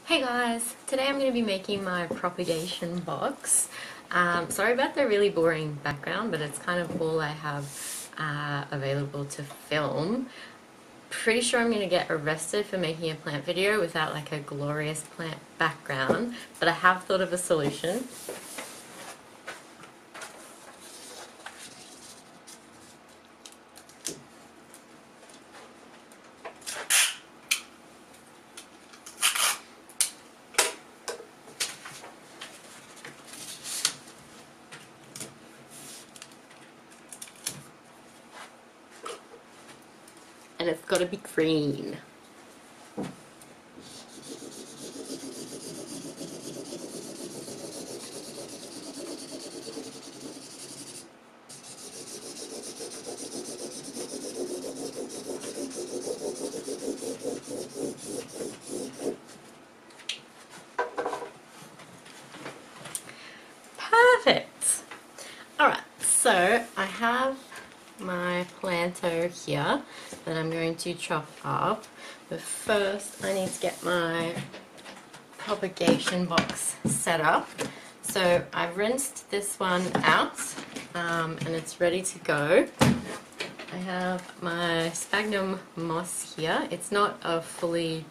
Hey guys, today I'm going to be making my propagation box. Sorry about the really boring background, but it's kind of all I have available to film. Pretty sure I'm going to get arrested for making a plant video without like a glorious plant background, but I have thought of a solution. And it's got to be green. Perfect. Alright, so I have my planter here that I'm going to chop up, but first I need to get my propagation box set up. So I've rinsed this one out and it's ready to go. I have my sphagnum moss here. It's not a fully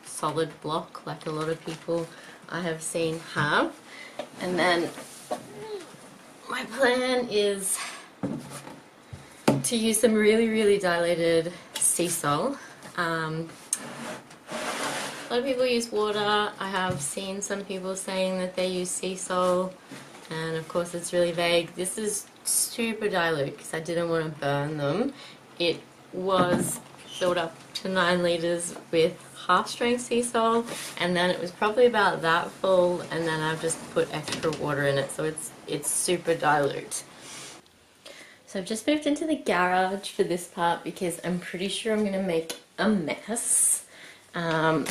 solid block like a lot of people I have seen have. And then my plan is to use some really dilated sea salt. A lot of people use water. I have seen some people saying that they use sea salt, and of course it's really vague. This is super dilute because I didn't want to burn them. It was filled up to 9 liters with half-strength sea salt, and then it was probably about that full, and then I've just put extra water in it, so it's super dilute. So I've just moved into the garage for this part because I'm pretty sure I'm going to make a mess. And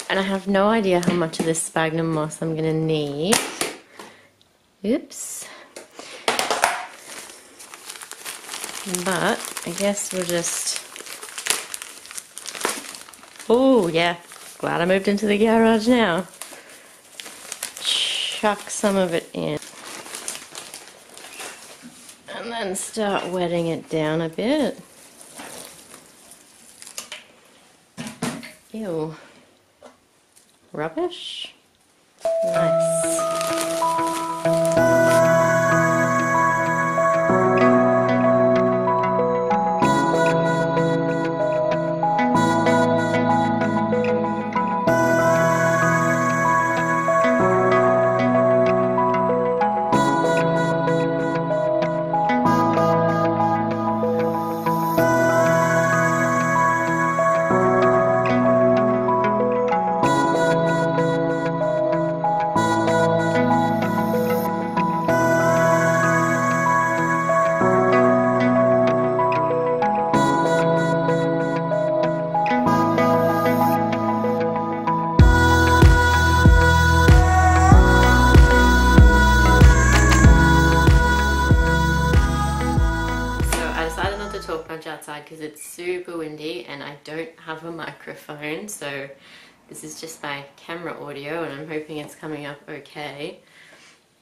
I have no idea how much of this sphagnum moss I'm going to need. Oops. But I guess we'll just... Oh yeah, glad I moved into the garage now. Chuck some of it in. And then start wetting it down a bit. Ew. Rubbish? Nice. Outside because it's super windy and I don't have a microphone, so this is just my camera audio and I'm hoping it's coming up okay.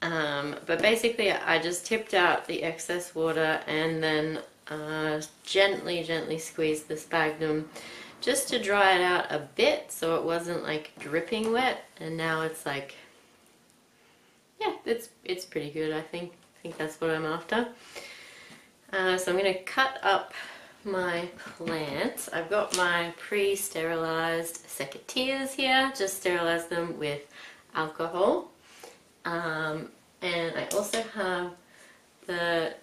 But basically I just tipped out the excess water and then gently squeezed the sphagnum just to dry it out a bit so it wasn't like dripping wet, and now it's like, yeah, it's pretty good. I think that's what I'm after. So I'm going to cut up my plants. I've got my pre-sterilized secateurs here, just sterilize them with alcohol. And I also have the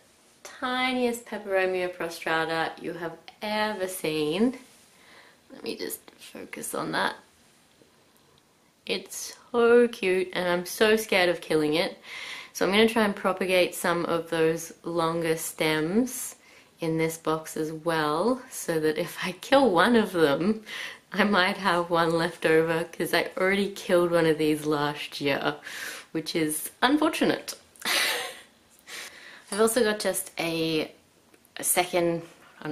tiniest peperomia prostrata you have ever seen. Let me just focus on that. It's so cute and I'm so scared of killing it. So I'm going to try and propagate some of those longer stems in this box as well, so that if I kill one of them, I might have one left over, because I already killed one of these last year, which is unfortunate. I've also got just an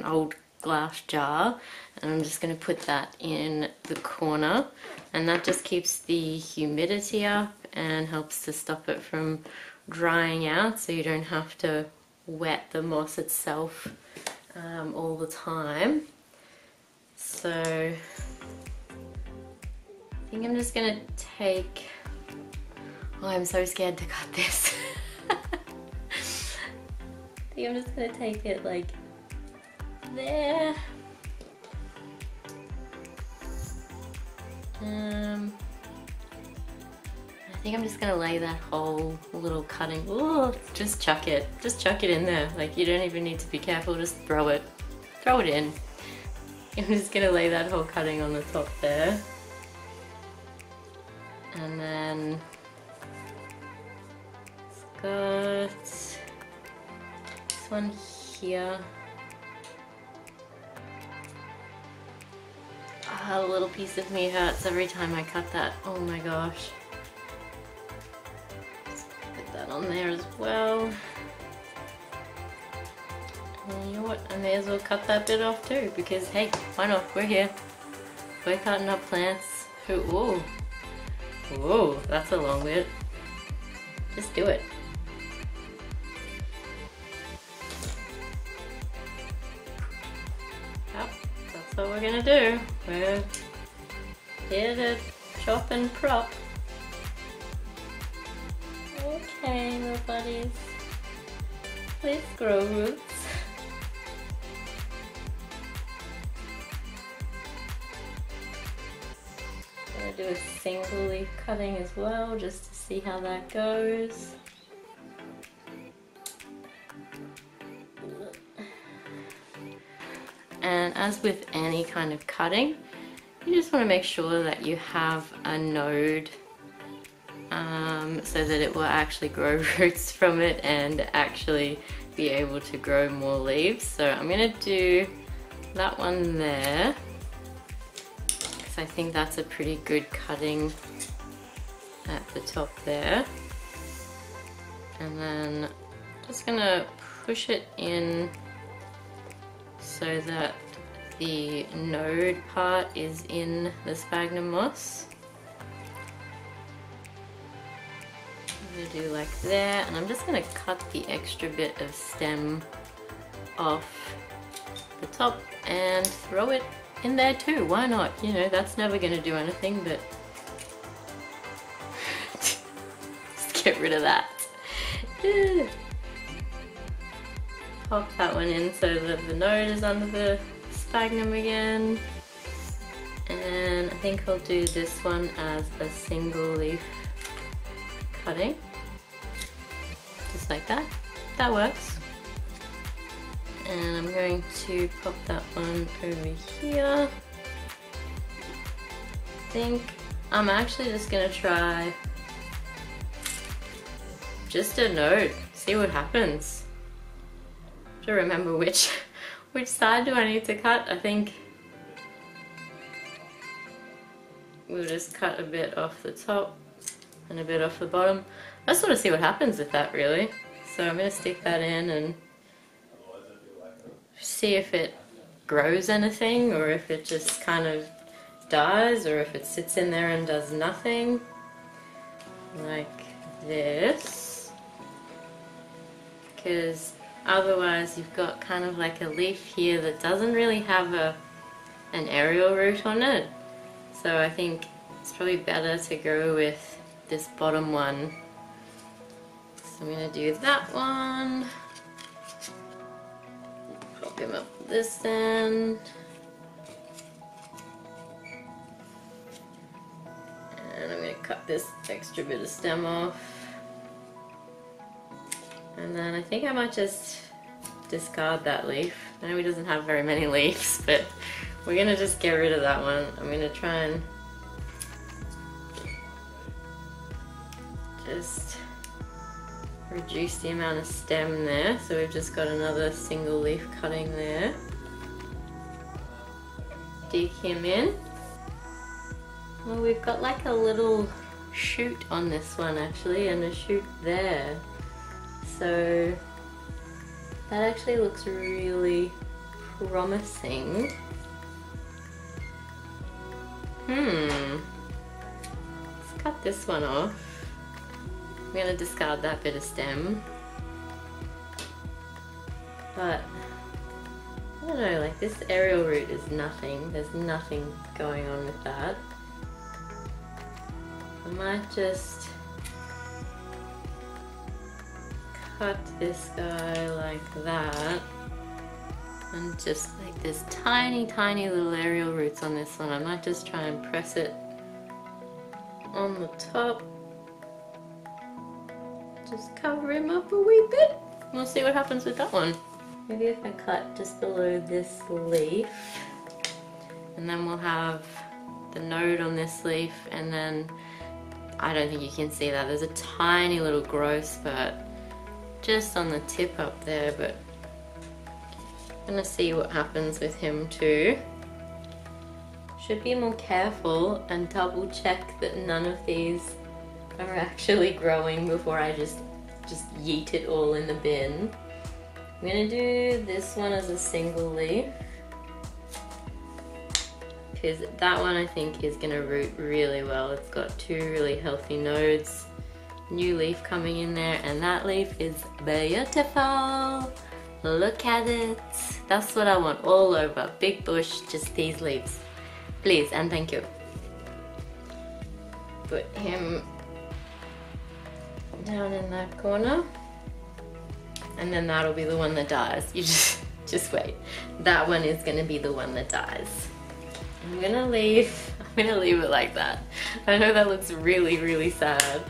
old glass jar, and I'm just going to put that in the corner, and that just keeps the humidity up and helps to stop it from drying out, so you don't have to wet the moss itself all the time. So I think I'm just going to take, oh, I'm so scared to cut this. I think I'm just going to take it like there. I think I'm just gonna lay that whole little cutting. Ooh, just chuck it in there. Like, you don't even need to be careful, just throw it in. I'm just gonna lay that whole cutting on the top there. And then it's got this one here. A little piece of me hurts every time I cut that. Oh my gosh. Just put that on there as well. And you know what? I may as well cut that bit off too, because hey, why not? We're here. We're cutting up plants. Ooh. Whoa, that's a long bit. Just do it. Yep, that's what we're gonna do. We're here to chop and prop. Okay, little buddies. Please grow roots. I'm gonna do a single leaf cutting as well, just to see how that goes. And as with any kind of cutting, you just want to make sure that you have a node so that it will actually grow roots from it and actually be able to grow more leaves. So I'm going to do that one there, because I think that's a pretty good cutting at the top there. And then just going to push it in so that the node part is in the sphagnum moss. I'm going to do like there, and I'm just going to cut the extra bit of stem off the top and throw it in there too. Why not? You know, that's never going to do anything, but just get rid of that. Pop that one in so that the node is under the sphagnum again. And I think I'll do this one as a single leaf cutting. Just like that. That works. And I'm going to pop that one over here. I think I'm actually just going to try just a node. See what happens. To remember which side do I need to cut. I think we'll just cut a bit off the top and a bit off the bottom. I just want to see what happens with that, really. So I'm going to stick that in and see if it grows anything, or if it just kind of dies, or if it sits in there and does nothing, like this. Because otherwise you've got kind of like a leaf here that doesn't really have an aerial root on it. So I think it's probably better to go with this bottom one. So I'm going to do that one. Pop him up this end. And I'm going to cut this extra bit of stem off. And then I think I might just discard that leaf. I know he doesn't have very many leaves, but we're going to just get rid of that one. I'm going to try and just reduce the amount of stem there. So we've just got another single leaf cutting there. Dig him in. Well, we've got like a little shoot on this one actually, and a shoot there. So that actually looks really promising. Let's cut this one off. I'm going to discard that bit of stem. But I don't know, like this aerial root is nothing. There's nothing going on with that. I might just cut this guy like that. And just like there's tiny, tiny little aerial roots on this one. I might just try and press it on the top. Just cover him up a wee bit. We'll see what happens with that one. Maybe if I cut just below this leaf, and then we'll have the node on this leaf, and then I don't think you can see that. There's a tiny little growth spurt just on the tip up there, but I'm gonna see what happens with him too. Should be more careful and double check that none of these are actually growing before I just yeet it all in the bin. I'm gonna do this one as a single leaf because that one I think is gonna root really well. It's got two really healthy nodes, new leaf coming in there, and that leaf is beautiful. Look at it. That's what I want all over. Big bush, just these leaves. Please and thank you. Put him down in that corner. And then that'll be the one that dies. You just wait. That one is gonna be the one that dies. I'm gonna leave it like that. I know that looks really, really sad,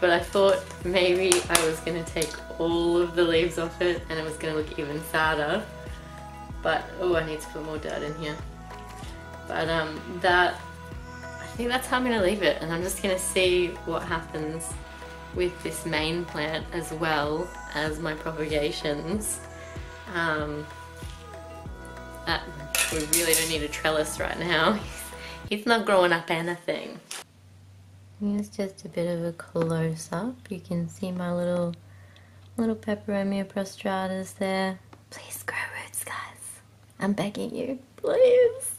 but I thought maybe I was gonna take all of the leaves off it and it was gonna look even sadder. But, oh, I need to put more dirt in here. But I think that's how I'm gonna leave it, and I'm just gonna see what happens with this main plant as well as my propagations. We really don't need a trellis right now. He's not growing up anything. Here's just a bit of a close-up. You can see my little peperomia prostratas there. Please grow roots, guys. I'm begging you, please.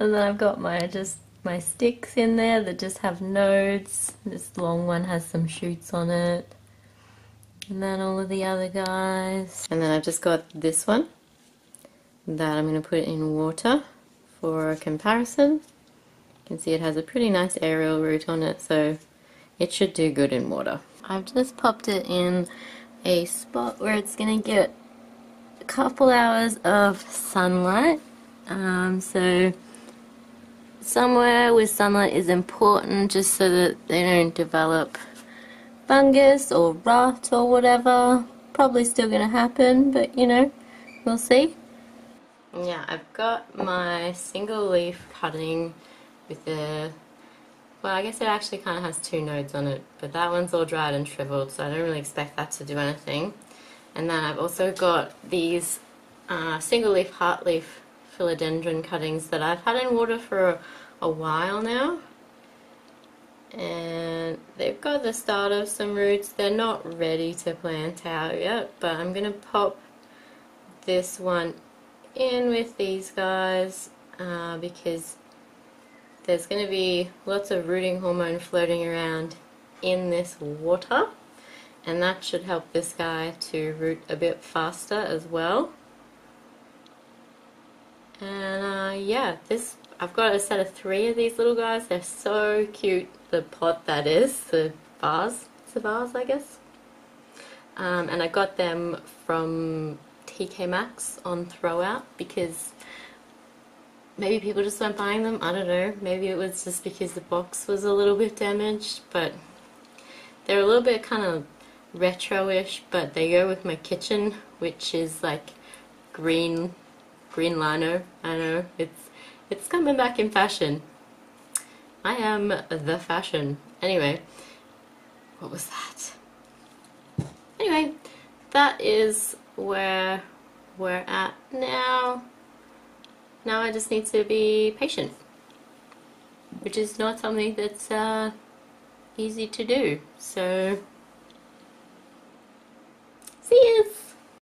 And then I've got my sticks in there that just have nodes. This long one has some shoots on it. And then all of the other guys. And then I've just got this one that I'm going to put in water for a comparison. You can see it has a pretty nice aerial root on it, so it should do good in water. I've just popped it in a spot where it's going to get a couple hours of sunlight. So somewhere with sunlight is important just so that they don't develop fungus or rot or whatever. Probably still going to happen, but you know, we'll see. Yeah, I've got my single leaf cutting with the, well, I guess it actually kind of has two nodes on it, but that one's all dried and shriveled, so I don't really expect that to do anything. And then I've also got these single leaf heart leaf philodendron cuttings that I've had in water for a while now, and they've got the start of some roots. They're not ready to plant out yet, but I'm gonna pop this one in with these guys because there's going to be lots of rooting hormone floating around in this water, and that should help this guy to root a bit faster as well. And yeah, I've got a set of 3 of these little guys. They're so cute. The pot, that is, the vase. It's a vase, I guess. And I got them from TK Maxx on throwout because maybe people just weren't buying them. I don't know. Maybe it was just because the box was a little bit damaged, but they're a little bit kind of retro-ish, but they go with my kitchen, which is like green lino. I know, it's coming back in fashion. I am the fashion. Anyway, what was that? Anyway, that is where we're at now. Now I just need to be patient, which is not something that's easy to do. So, see yous!